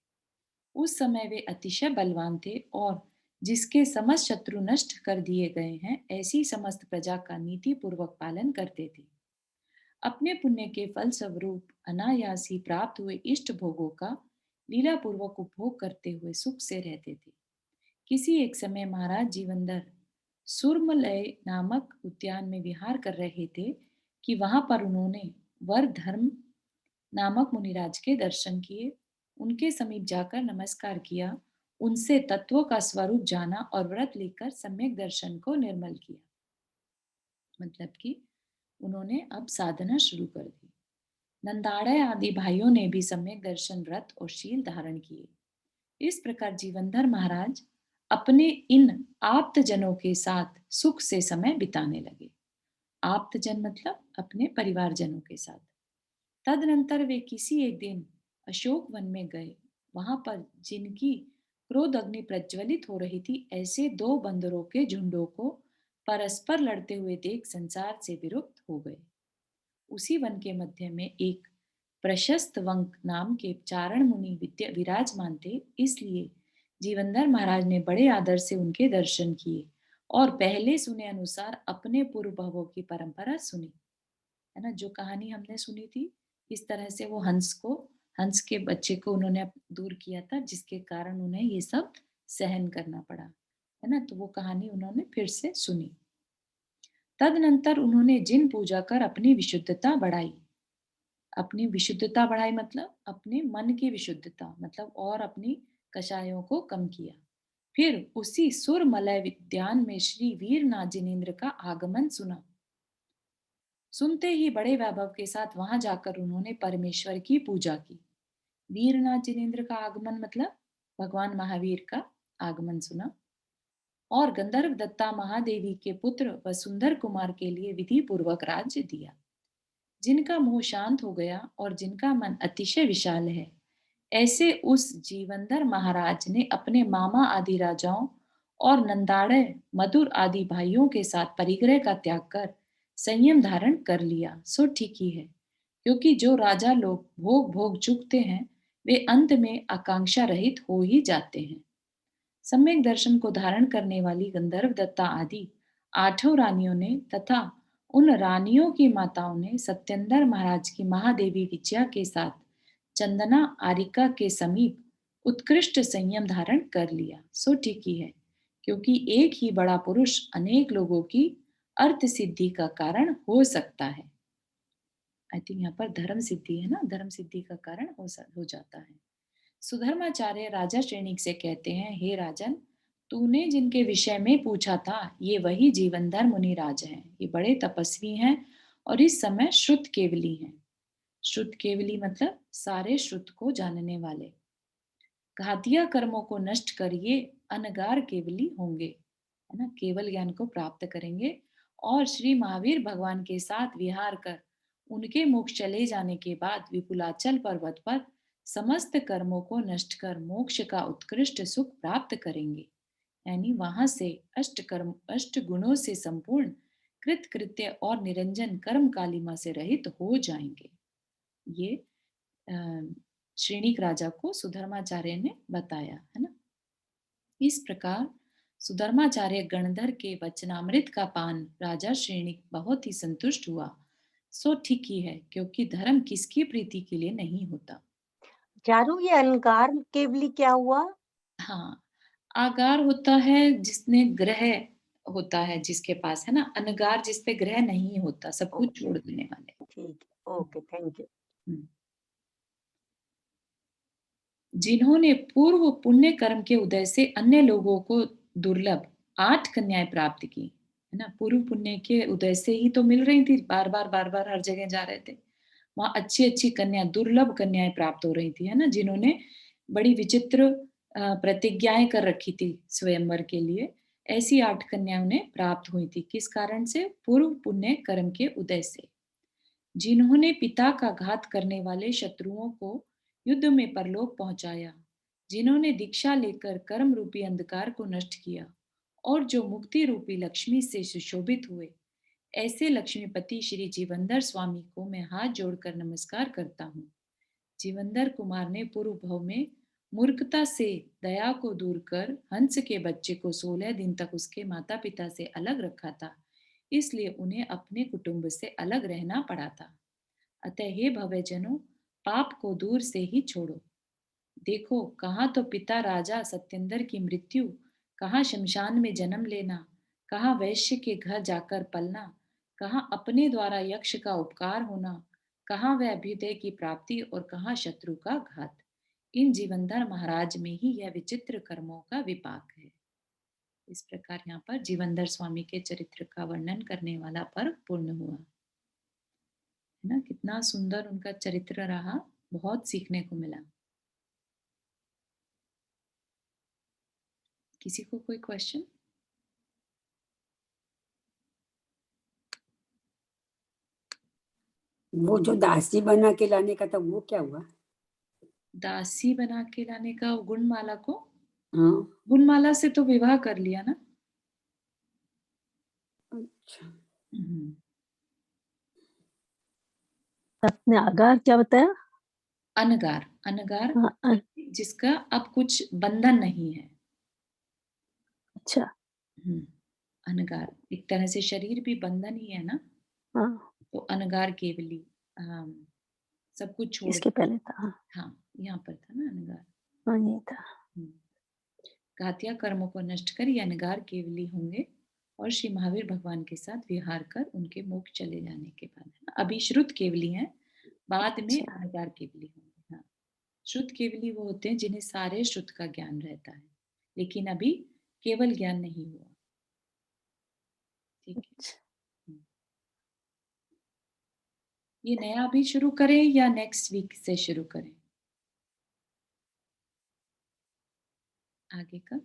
उस समय वे अतिशय बलवान थे और जिसके समस्त शत्रु नष्ट कर दिए गए हैं, ऐसी समस्त प्रजा का नीति पूर्वक पालन करते थे। अपने पुण्य के फल स्वरूप अनायास ही प्राप्त हुए इष्ट भोगों का लीला पूर्वक उपभोग करते हुए सुख से रहते थे। किसी एक समय महाराज जीवंधर सुरमलय नामक उद्यान में विहार कर रहे थे कि वहां पर उन्होंने वर धर्म नामक मुनिराज के दर्शन किए। उनके समीप जाकर नमस्कार किया, उनसे तत्वों का स्वरूप जाना और व्रत लेकर सम्यक दर्शन को निर्मल किया। मतलब कि उन्होंने अब साधना शुरू कर दी। नंदाड़य आदि भाइयों ने भी सम्यक दर्शन व्रत और शील धारण किए। इस प्रकार जीवंधर महाराज अपने इन आप्तजनों के साथ सुख से समय बिताने लगे। आप्तजन मतलब अपने परिवारजनों के साथ। तदनंतर वे किसी एक दिन अशोक वन में गए। वहां पर जिनकी क्रोध अग्नि प्रज्वलित हो रही थी, ऐसे दो बंदरों के झुंडों को परस्पर लड़ते हुए देख संसार से विरक्त हो गए। उसी वन के मध्य में एक प्रशस्त वंक नाम के चारण मुनि विराजमान थे। इसलिए जीवंधर महाराज ने बड़े आदर से उनके दर्शन किए और पहले सुने अनुसार अपने पूर्व भवों की परंपरा सुनी, है ना। जो कहानी हमने सुनी थी, इस तरह से वो हंस के बच्चे को उन्होंने दूर किया था, जिसके कारण उन्हें ये सब सहन करना पड़ा, है ना। तो वो कहानी उन्होंने फिर से सुनी। तदनंतर उन्होंने जिन पूजा कर अपनी विशुद्धता बढ़ाई। अपनी विशुद्धता बढ़ाई मतलब अपने मन की विशुद्धता, मतलब और अपनी कषायों को कम किया। फिर उसी सुरमलय विद्यान में श्री वीरनाथ जिनेन्द्र का आगमन सुना। सुनते ही बड़े वैभव के साथ वहां जाकर उन्होंने परमेश्वर की पूजा की। वीरनाथ जिनेन्द्र का आगमन मतलब भगवान महावीर का आगमन सुना और गंधर्व दत्ता महादेवी के पुत्र वसुंधर कुमार के लिए विधि पूर्वक राज्य दिया। जिनका मोह शांत हो गया और जिनका मन अतिशय विशाल है, ऐसे उस जीवंधर महाराज ने अपने मामा आदि राजाओं और नंदाड़य मधुर आदि भाइयों के साथ परिग्रह का त्याग कर संयम धारण कर लिया। सो ठीक ही है, क्योंकि जो राजा लोग भोग भोग चुकते हैं, वे अंत में आकांक्षा रहित हो ही जाते हैं। सम्यक दर्शन को धारण करने वाली गंधर्व दत्ता आदि 8 रानियों ने तथा उन रानियों की माताओं ने सत्येंद्र महाराज की महादेवी विजया के साथ चंदना आरिका के समीप उत्कृष्ट संयम धारण कर लिया, सो ठीक ही है, क्योंकि एक ही बड़ा पुरुष अनेक लोगों की अर्थ सिद्धि का कारण हो सकता है। आई थिंक यहाँ पर धर्म सिद्धि है ना, धर्म सिद्धि का कारण हो जाता है। सुधर्माचार्य राजा श्रेणिक से कहते हैं, हे राजन, तूने जिनके विषय में पूछा था ये वही जीवनधर मुनिराज हैं। ये बड़े तपस्वी हैं और इस समय श्रुत केवली हैं। श्रुत केवली मतलब सारे श्रुत को जानने वाले। घातिया कर्मों को नष्ट कर ये अनगार केवली होंगे, है ना, केवल ज्ञान को प्राप्त करेंगे और श्री महावीर भगवान के साथ विहार कर उनके मोक्ष चले जाने के बाद विपुलाचल पर्वत पर समस्त कर्मों को नष्ट कर मोक्ष का उत्कृष्ट सुख प्राप्त करेंगे। यानी वहां से अष्ट गुणों से संपूर्ण कृत कृत्य और निरंजन कर्म कालिमा से रहित हो जाएंगे। ये श्रेणिक राजा को सुधर्माचार्य ने बताया, है ना। इस प्रकार सुधर्माचार्य गणधर के वचनामृत का पान राजा श्रेणिक बहुत ही संतुष्ट हुआ। सो ठीक ही है, क्योंकि धर्म किसकी प्रीति के लिए नहीं होता। चारू, ये अनकार केवली क्या हुआ? हाँ, आगार होता है जिसने ग्रह होता है, जिसके पास, है ना। अनगार जिस पे ग्रह नहीं होता, सब कुछ ओके, छोड़ देने वाले। ठीक है, ओके, थैंक यू। हम्म। जिन्होंने पूर्व पुण्य कर्म के उदय से अन्य लोगों को दुर्लभ 8 कन्याएं प्राप्त की, है ना। पूर्व पुण्य के उदय से ही तो मिल रही थी, बार बार हर जगह जा रहे थे, वहां अच्छी अच्छी कन्या, दुर्लभ कन्याएं प्राप्त हो रही थी, है ना, जिन्होंने बड़ी विचित्र प्रतिज्ञाएं कर रखी थी स्वयंवर के लिए। ऐसी 8 कन्या उन्हें प्राप्त हुई थी, किस कारण से? पूर्व पुण्य कर्म के उदय से। जिन्होंने पिता का घात करने वाले शत्रुओं को युद्ध में परलोक पहुंचाया, जिन्होंने दीक्षा लेकर कर्म रूपी अंधकार को नष्ट किया और जो मुक्ति रूपी लक्ष्मी से सुशोभित हुए, ऐसे लक्ष्मीपति श्री जीवंदर स्वामी को मैं हाथ जोड़कर नमस्कार करता हूँ। जीवंदर कुमार ने पूर्व भव में मूर्खता से दया को दूर कर हंस के बच्चे को 16 दिन तक उसके माता पिता से अलग रखा था, इसलिए उन्हें अपने कुटुंब से अलग रहना पड़ा था। अतः हे भवजनों, पाप को दूर से ही छोड़ो। देखो, कहाँ तो पिता राजा सत्येंद्र की मृत्यु, कहाँ शमशान में जन्म लेना, कहाँ वैश्य के घर जाकर पलना, कहाँ अपने द्वारा यक्ष का उपकार होना, कहाँ वह अभ्युदय की प्राप्ति और कहाँ शत्रु का घात। इन जीवनधर महाराज में ही यह विचित्र कर्मों का विपाक है। इस प्रकार यहाँ पर जीवनधर स्वामी के चरित्र का वर्णन करने वाला पर्व पूर्ण हुआ, है ना। कितना सुंदर उनका चरित्र रहा, बहुत सीखने को मिला। किसी को कोई क्वेश्चन? वो जो दासी बना के लाने का था वो क्या हुआ? दासी बना के लाने का गुणमाला को, हाँ, गुणमाला से तो विवाह कर लिया ना। अच्छा। आपने आगार क्या बताया? अनगार, अनगार हाँ, जिसका अब कुछ बंधन नहीं है। अच्छा। अनगार एक तरह से शरीर भी बंधन ही है ना। हाँ, तो अनगार केवली सब कुछ छोड़ इसके पहले था। हाँ, हाँ, यहाँ पर था ना अनगार। हाँ, ये था। घातिया कर्मों को नष्ट कर ये अनगार केवली होंगे और श्री महावीर भगवान के साथ विहार कर उनके मोक्ष चले जाने के बाद। अभी श्रुत केवली हैं, बाद में अच्छा। अनगार केवली होंगे। हाँ, श्रुत केवली वो होते हैं जिन्हें सारे श्रुत का ज्ञान रहता है, लेकिन अभी केवल ज्ञान नहीं हुआ। ठीक है, ये नया अभी शुरू करें या नेक्स्ट वीक से शुरू करें? आगे का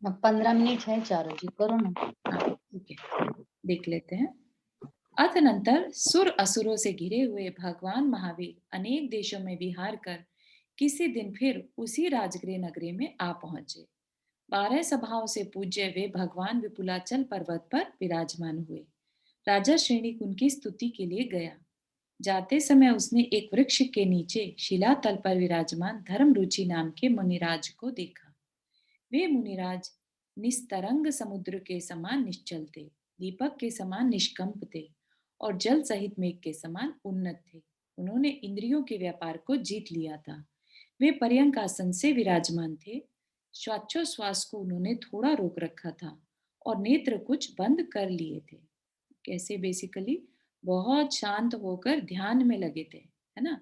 15 मिनट है चारू जी, करो ना। ठीक है, देख लेते हैं। अतनंतर सुर असुरों से घिरे हुए भगवान महावीर अनेक देशों में विहार कर किसी दिन फिर उसी राजगृह नगरी में आ पहुंचे। 12 सभाओं से पूज्य वे भगवान विपुलाचल पर्वत पर विराजमान हुए। राजा श्रेणिक उनकी स्तुति के लिए गया। जाते समय उसने एक वृक्ष के नीचे शिलातल पर विराजमान धर्मरुचि नाम के मुनिराज को देखा। वे मुनिराज निस्तरंग समुद्र के समान निश्चल थे, दीपक के समान निष्कंप थे और जल सहित मेघ के समान उन्नत थे। उन्होंने इंद्रियों के व्यापार को जीत लिया था। वे पर्यंक आसन से विराजमान थे। श्वासोच्छ्वास को उन्होंने थोड़ा रोक रखा था और नेत्र कुछ बंद कर लिए थे। कैसे? बेसिकली बहुत शांत होकर ध्यान में लगे थे, है ना?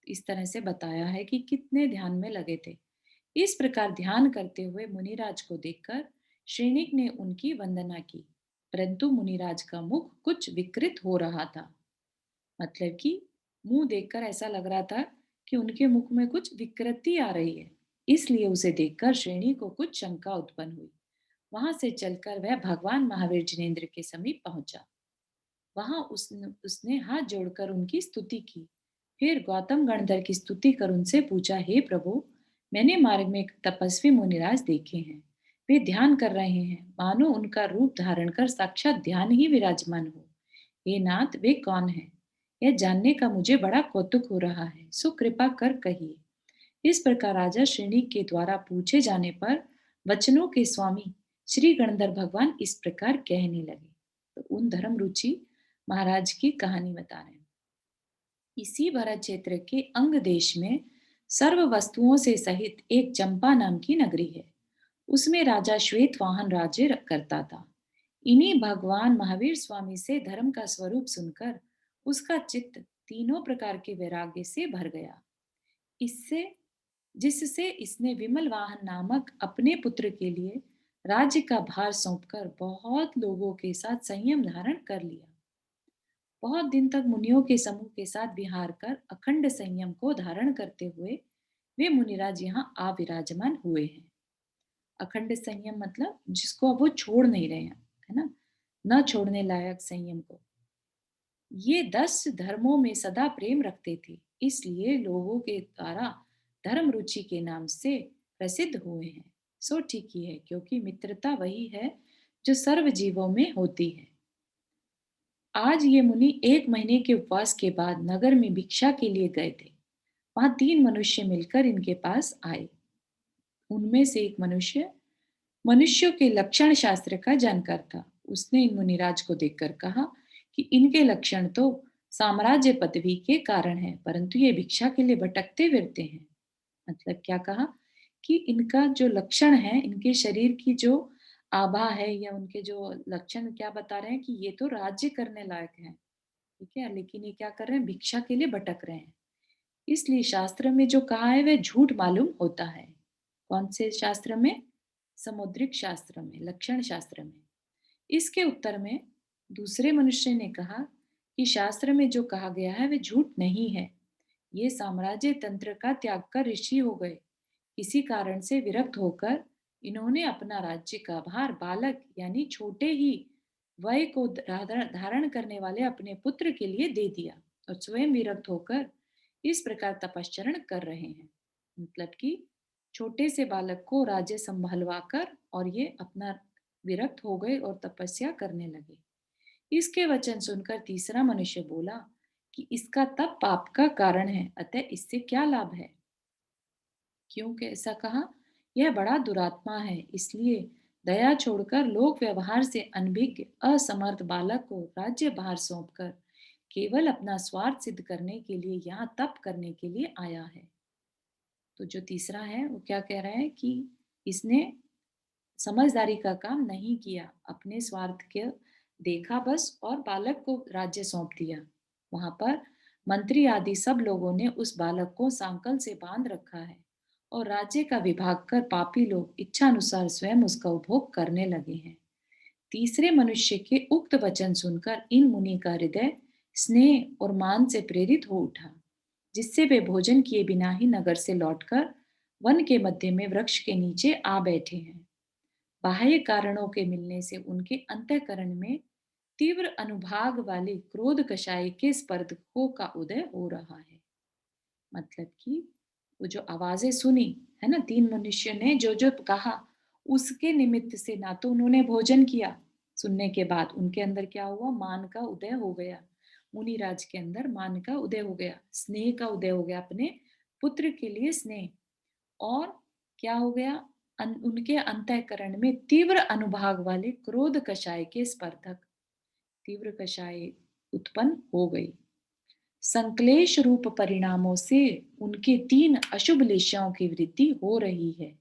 इस तरह से बताया है कि कितने ध्यान में लगे थे। इस प्रकार ध्यान करते हुए मुनिराज को देखकर श्रेणिक ने उनकी वंदना की, परंतु मुनिराज का मुख कुछ विकृत हो रहा था। मतलब कि मुंह देखकर ऐसा लग रहा था कि उनके मुख में कुछ विकृति आ रही है। इसलिए उसे देखकर श्रेणी को कुछ शंका उत्पन्न हुई। वहां से चलकर वह भगवान महावीर जिनेन्द्र के समीप पहुंचा। वहां उसने हाथ जोड़कर उनकी स्तुति की। फिर गौतम गणधर की स्तुति कर उनसे पूछा, हे प्रभु, मैंने मार्ग में एक तपस्वी मुनिराज देखे हैं। वे ध्यान कर रहे हैं, मानो उनका रूप धारण कर साक्षात ध्यान ही विराजमान हो। हे नाथ, वे कौन है? यह जानने का मुझे बड़ा कौतुक हो रहा है, सो कृपा कर कहिए। इस प्रकार राजा श्रेणी के द्वारा पूछे जाने पर वचनों के स्वामी श्री गणधर भगवान इस प्रकार कहने लगे। तो उन धर्म रुचि महाराज की कहानी बता रहे हैं। इसी भरत क्षेत्र के अंग देश में सर्व वस्तुओं से सहित एक चंपा नाम की नगरी है। उसमें राजा श्वेत वाहन राज्य करता था। इन्हीं भगवान महावीर स्वामी से धर्म का स्वरूप सुनकर उसका चित्त तीनों प्रकार के वैराग्य से भर गया। इससे जिससे इसने विमल वाहन नामक अपने पुत्र के लिए राज्य का भार सौंपकर बहुत लोगों के साथ संयम धारण कर लिया। बहुत दिन तक मुनियों के समूह के साथ विहार कर अखंड संयम को धारण करते हुए वे मुनिराज यहाँ आ विराजमान हुए हैं। अखंड संयम मतलब जिसको अब वो छोड़ नहीं रहे हैं, है ना, न छोड़ने लायक संयम को। ये 10 धर्मों में सदा प्रेम रखते थे, इसलिए लोगों के द्वारा धर्म रुचि के नाम से प्रसिद्ध हुए हैं। सो ठीक ही है, क्योंकि मित्रता वही है जो सर्व जीवों में होती है। आज ये मुनि 1 महीने के उपवास के बाद नगर में भिक्षा के लिए गए थे। वहां 3 मनुष्य मिलकर इनके पास आए। उनमें से एक मनुष्य मनुष्यों के लक्षण शास्त्र का जानकार था। उसने इन मुनिराज को देखकर कहा कि इनके लक्षण तो साम्राज्य पदवी के कारण है, परंतु ये भिक्षा के लिए भटकते फिरते हैं। मतलब क्या कहा कि इनका जो लक्षण है, इनके शरीर की जो आभा है या उनके जो लक्षण क्या बता रहे हैं कि ये तो राज्य करने लायक है, ठीक है, लेकिन ये क्या कर रहे हैं? भिक्षा के लिए भटक रहे हैं। इसलिए शास्त्र में जो कहा है वह झूठ मालूम होता है। कौन से शास्त्र में? समुद्रिक शास्त्र में, लक्षण शास्त्र में। इसके उत्तर में दूसरे मनुष्य ने कहा कि शास्त्र में जो कहा गया है वह झूठ नहीं है। ये साम्राज्य तंत्र का त्याग कर ऋषि हो गए। किसी कारण से विरक्त होकर इन्होंने अपना राज्य का भार बालक यानी छोटे ही वय को धारण करने वाले अपने पुत्र के लिए दे दिया और स्वयं विरक्त होकर इस प्रकार तपश्चरण कर रहे हैं। मतलब कि छोटे से बालक को राज्य संभलवा कर और ये अपना विरक्त हो गए और तपस्या करने लगे। इसके वचन सुनकर तीसरा मनुष्य बोला कि इसका तप पाप का कारण है, अतः इससे क्या लाभ है? क्यों ऐसा कहा? यह बड़ा दुरात्मा है, इसलिए दया छोड़कर लोक व्यवहार से अनभिज्ञ असमर्थ बालक को राज्य भार सौंपकर केवल अपना स्वार्थ सिद्ध करने के लिए यहाँ तप करने के लिए आया है। तो जो तीसरा है वो क्या कह रहा है कि इसने समझदारी का काम नहीं किया, अपने स्वार्थ के देखा बस और बालक को राज्य सौंप दिया। वहां पर मंत्री आदि सब लोगों ने उस बालक को सांकल से बांध रखा है और राज्य का विभाग कर पापी लोग इच्छा अनुसार स्वयं उसका उपभोग करने लगे हैं। तीसरे मनुष्य के उक्त वचन सुनकर इन मुनि का हृदय स्नेह और मान से प्रेरित हो उठा, जिससे वे भोजन किए बिना ही नगर से लौटकर वन के मध्य में वृक्ष के नीचे आ बैठे हैं। बाह्य कारणों के मिलने से उनके अंतःकरण में तीव्र अनुभाग वाले क्रोध कषाय के स्पर्धकों का उदय हो रहा है। मतलब कि वो जो आवाजें सुनी है ना, 3 मनुष्य ने जो जो कहा उसके निमित्त से ना तो उन्होंने भोजन किया, सुनने के बाद उनके अंदर क्या हुआ? मान का उदय हो गया। मुनिराज के अंदर मान का उदय हो गया, स्नेह का उदय हो गया, अपने पुत्र के लिए स्नेह। और क्या हो गया? उनके अंतःकरण में तीव्र अनुभाग वाले क्रोध कषाय के स्पर्धक तीव्र कषाय उत्पन्न हो गई। संक्लेश रूप परिणामों से उनके 3 अशुभ लेशाओं की वृद्धि हो रही है।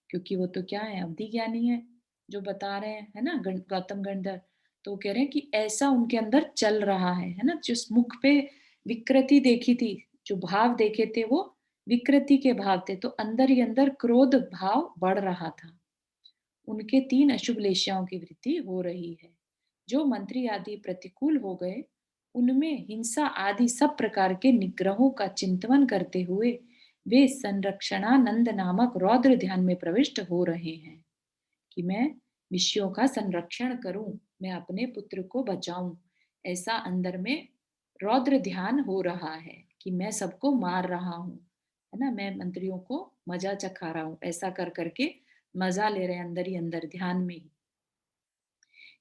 क्योंकि वो तो क्या है, अवधि ज्ञानी है, जो बता रहे हैं, है ना, गौतम गंधर्व। तो कह रहे हैं कि ऐसा उनके अंदर चल रहा है ना। जिस मुख पे विकृति देखी थी, जो भाव देखे थे, वो विकृति के भाव थे, तो अंदर ही अंदर क्रोध भाव बढ़ रहा था। उनके 3 अशुभ लेशाओं की वृद्धि हो रही है। जो मंत्री आदि प्रतिकूल हो गए, उनमें हिंसा आदि सब प्रकार के निग्रहों का चिंतन करते हुए वे संरक्षणानंद नामक रौद्र ध्यान में प्रविष्ट हो रहे हैं कि मैं विषयों का संरक्षण करूं, मैं अपने पुत्र को बचाऊं। ऐसा अंदर में रौद्र ध्यान हो रहा है कि मैं सबको मार रहा हूं, है ना, मैं मंत्रियों को मजा चखा रहा हूं, ऐसा कर करके मजा ले रहे हैं अंदर ही अंदर ध्यान में ही।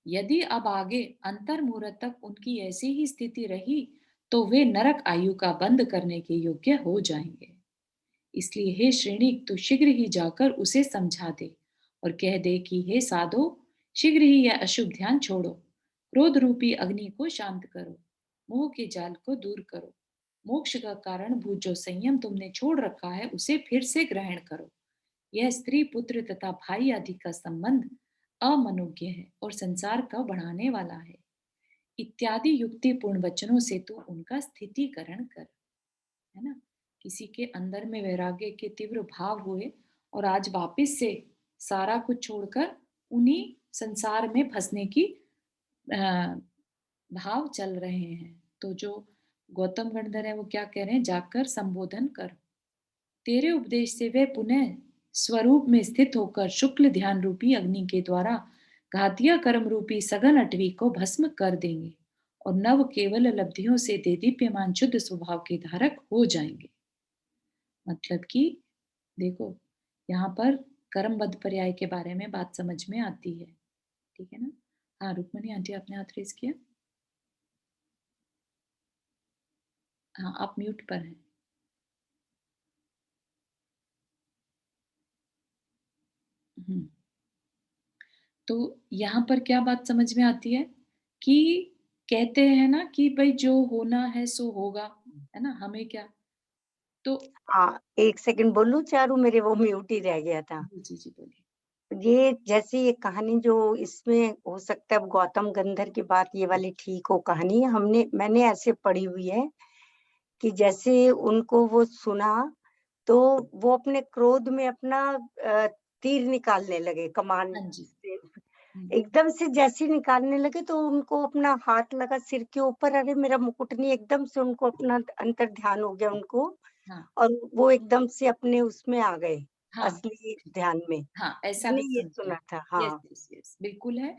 यदि अब आगे अंतर मुहूर्त तक उनकी ऐसी ही स्थिति रही तो वे नरक आयु का बंद करने के योग्य हो जाएंगे। इसलिए हे श्रेणिक, तू शीघ्र ही जाकर उसे समझा दे और कह दे कि हे साधो, शीघ्र ही यह अशुभ ध्यान छोड़ो, क्रोध रूपी अग्नि को शांत करो, मोह के जाल को दूर करो, मोक्ष का कारण भूत जो संयम तुमने छोड़ रखा है उसे फिर से ग्रहण करो। यह स्त्री पुत्र तथा भाई आदि का संबंध अमनोज्ञ है और संसार का बढ़ाने वाला है, इत्यादि युक्तिपूर्ण वचनों से तू उनका स्थितिकरण कर, है ना। किसी के अंदर में वैराग्य के तीव्र भाव हुए और आज वापस से सारा कुछ छोड़कर उन्हीं संसार में फंसने की भाव चल रहे हैं, तो जो गौतम गंधर्व है वो क्या कह रहे हैं, जाकर संबोधन कर। तेरे उपदेश से वे पुनः स्वरूप में स्थित होकर शुक्ल ध्यान रूपी अग्नि के द्वारा घातीय कर्म रूपी सघन अटवी को भस्म कर देंगे और नव केवल लब्धियों से देदीप्यमान शुद्ध स्वभाव के धारक हो जाएंगे। मतलब कि देखो, यहाँ पर कर्मबद्ध पर्याय के बारे में बात समझ में आती है, ठीक है ना। हाँ रुक्मणी आंटी, आपने हाथ रेज किया। हाँ, आप म्यूट पर हैं। तो यहाँ पर क्या बात समझ में आती है कि कहते हैं ना कि भाई जो होना है सो होगा, है ना, हमें क्या। तो हाँ, 1 सेकंड बोलूँ चारू, मेरे वो म्यूट ही रह गया था। जी जी बोलिए। ये जैसे ये कहानी जो इसमें हो सकता है, अब गौतम गंधर की बात ये वाली ठीक हो कहानी, मैंने ऐसे पढ़ी हुई है कि जैसे उनको वो सुना तो वो अपने क्रोध में अपना तीर निकालने लगे कमान हाँ जी। से, एकदम से जैसे निकालने लगे तो उनको अपना हाथ लगा सिर के ऊपर, अरे मेरा मुकुट नहीं, एकदम से उनको अपना अंतर ध्यान हो गया उनको, हाँ और वो एकदम से अपने उसमें आ गए, हाँ असली ध्यान में। हाँ, ऐसा मैंने भी ये समझा। सुना था। यस हाँ यस यस, बिल्कुल है।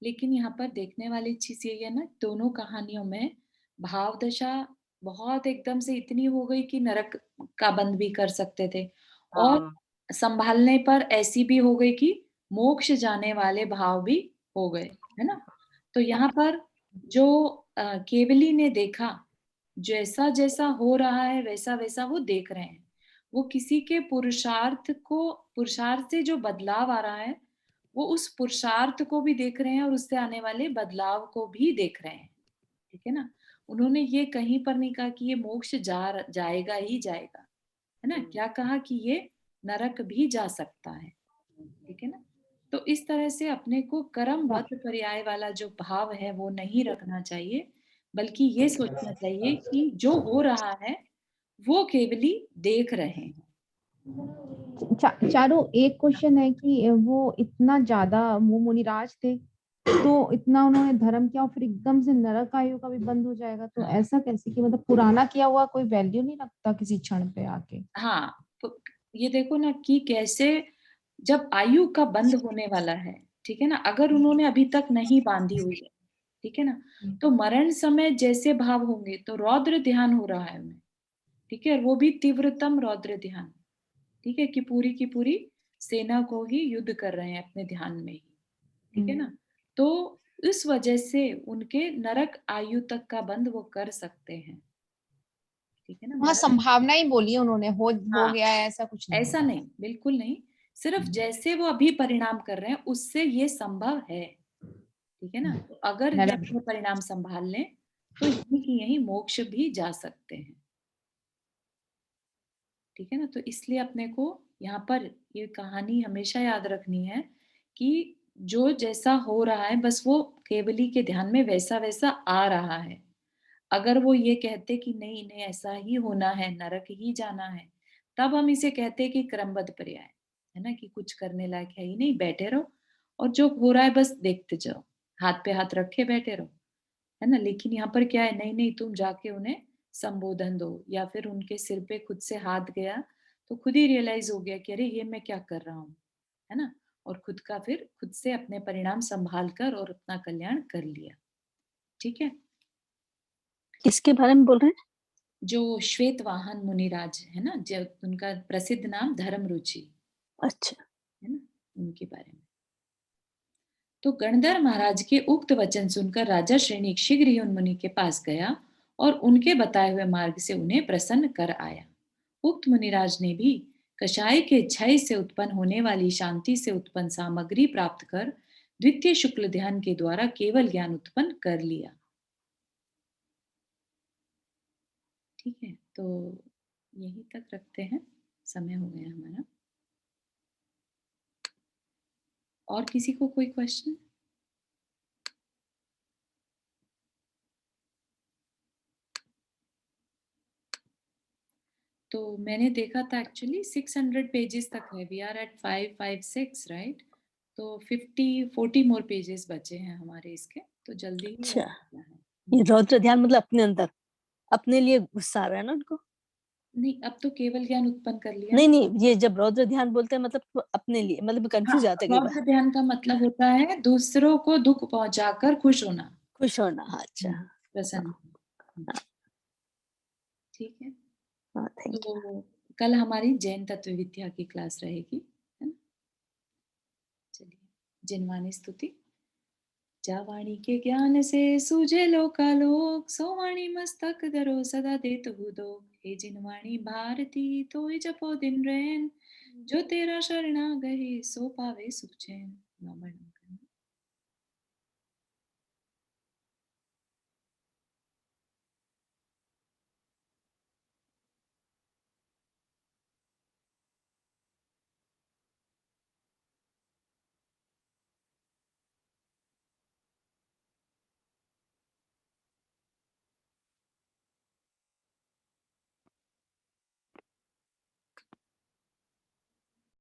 लेकिन यहाँ पर देखने वाली चीज ये है ना, दोनों कहानियों में भाव दशा बहुत एकदम से इतनी हो गई कि नरक का बंद भी कर सकते थे, और हाँ संभालने पर ऐसी भी हो गई कि मोक्ष जाने वाले भाव भी हो गए, है ना। तो यहाँ पर जो केवली ने देखा, जैसा जैसा हो रहा है वैसा वैसा वो देख रहे हैं। वो किसी के पुरुषार्थ से जो बदलाव आ रहा है, वो उस पुरुषार्थ को भी देख रहे हैं और उससे आने वाले बदलाव को भी देख रहे हैं, ठीक है ना। उन्होंने ये कहीं पर नहीं कहा कि ये मोक्ष जाएगा ही जाएगा, है ना। क्या कहा कि ये नरक भी जा सकता है, ठीक है ना। तो इस तरह से अपने को कर्मबद्ध पर्याय वाला जो भाव है वो नहीं रखना चाहिए, बल्कि ये सोचना चाहिए कि जो हो रहा है वो केवली देख रहे हैं। चारू, एक क्वेश्चन है कि वो इतना ज्यादा वो मुनिराज थे, तो इतना उन्होंने धर्म किया और फिर एकदम से नरक आयु का भी बंद हो जाएगा, तो हाँ ऐसा कैसे कि मतलब पुराना किया हुआ कोई वैल्यू नहीं रखता किसी क्षण पे आके। हाँ, तो ये देखो ना कि कैसे जब आयु का बंद होने वाला है, ठीक है ना, अगर उन्होंने अभी तक नहीं बांधी हुई है, ठीक है ना, तो मरण समय जैसे भाव होंगे तो रौद्र ध्यान हो रहा है उन्हें, ठीक है, और वो भी तीव्रतम रौद्र ध्यान, ठीक है, कि पूरी की पूरी सेना को ही युद्ध कर रहे हैं अपने ध्यान में ही, ठीक है ना। तो इस वजह से उनके नरक आयु तक का बंद वो कर सकते हैं, ठीक है ना। हाँ, मरण, संभावना ही बोली है उन्होंने, हो हाँ, गया है ऐसा कुछ नहीं ऐसा बोला। नहीं, बिल्कुल नहीं, सिर्फ जैसे वो अभी परिणाम कर रहे हैं उससे ये संभव है, ठीक है ना। तो अगर नरक जैसे परिणाम संभाल लें तो यहीं की यहीं मोक्ष भी जा सकते हैं। ठीक है ना? तो इसलिए अपने को यहाँ पर ये कहानी हमेशा याद रखनी है कि जो जैसा हो रहा है बस वो केवली के ध्यान में वैसा वैसा आ रहा है। अगर वो ये कहते कि नहीं नहीं ऐसा ही होना है, नरक ही जाना है, तब हम इसे कहते कि क्रमबद्ध पर्याय, है ना? कि कुछ करने लायक है ही नहीं, बैठे रहो और जो हो रहा है बस देखते जाओ, हाथ पे हाथ रखे बैठे रहो, है ना? लेकिन यहाँ पर क्या है, नहीं नहीं तुम जाके उन्हें संबोधन दो, या फिर उनके सिर पे खुद से हाथ गया तो खुद ही रियलाइज हो गया कि अरे ये मैं क्या कर रहा हूँ, है ना? और खुद का फिर खुद से अपने परिणाम संभाल कर और अपना कल्याण कर लिया। ठीक है? किसके बारे में बोल रहे हैं? जो श्वेतवाहन मुनिराज है ना, जो उनका प्रसिद्ध नाम धर्म रुचि, अच्छा। है ना, उनके बारे में। तो गणधर महाराज के उक्त वचन सुनकर राजा श्रेणिक शीघ्र ही उन मुनि के पास गया और उनके बताए हुए मार्ग से उन्हें प्रसन्न कर आया। उक्त मुनिराज ने भी कषाय के क्षय से उत्पन्न होने वाली शांति से उत्पन्न सामग्री प्राप्त कर द्वितीय शुक्ल ध्यान के द्वारा केवल ज्ञान उत्पन्न कर लिया। ठीक है, तो यहीं तक रखते हैं, समय हो गया हमारा। और किसी को कोई क्वेश्चन? तो मैंने देखा था एक्चुअली 600 पेजेस तक है, वी आर एट 556 राइट, तो 40 मोर पेजेस बचे हैं हमारे इसके, तो जल्दी ही अच्छा, हो जाना ये है। रौद्र ध्यान मतलब अपने अंदर, अपने लिए गुस्सा आ रहा है ना उनको? नहीं, अब तो केवल ज्ञान उत्पन्न कर लिया नहीं ना। नहीं, ये जब रौद्र ध्यान बोलते हैं मतलब अपने लिए, मतलब हाँ, कंफ्यूज आता है कई बार। रौद्र ध्यान का मतलब होता है दूसरों को दुख पहुंचाकर खुश होना, खुश होना, हाँ, अच्छा। प्रसन्न हाँ, होना। ठीक है, हाँ, थैंक यू। तो कल हमारी जैन तत्व विद्या की क्लास रहेगी, है ना? चलिए, जिनवानी स्तुति। जा वाणी के ज्ञान से सूझे लोकालोक, सो वाणी मस्तक धरो सदा देत दो। हे जिनवाणी भारती तोय जपो दिन रैन, जो तेरा शरणा गहे सो पावे सुख चैन। नमः।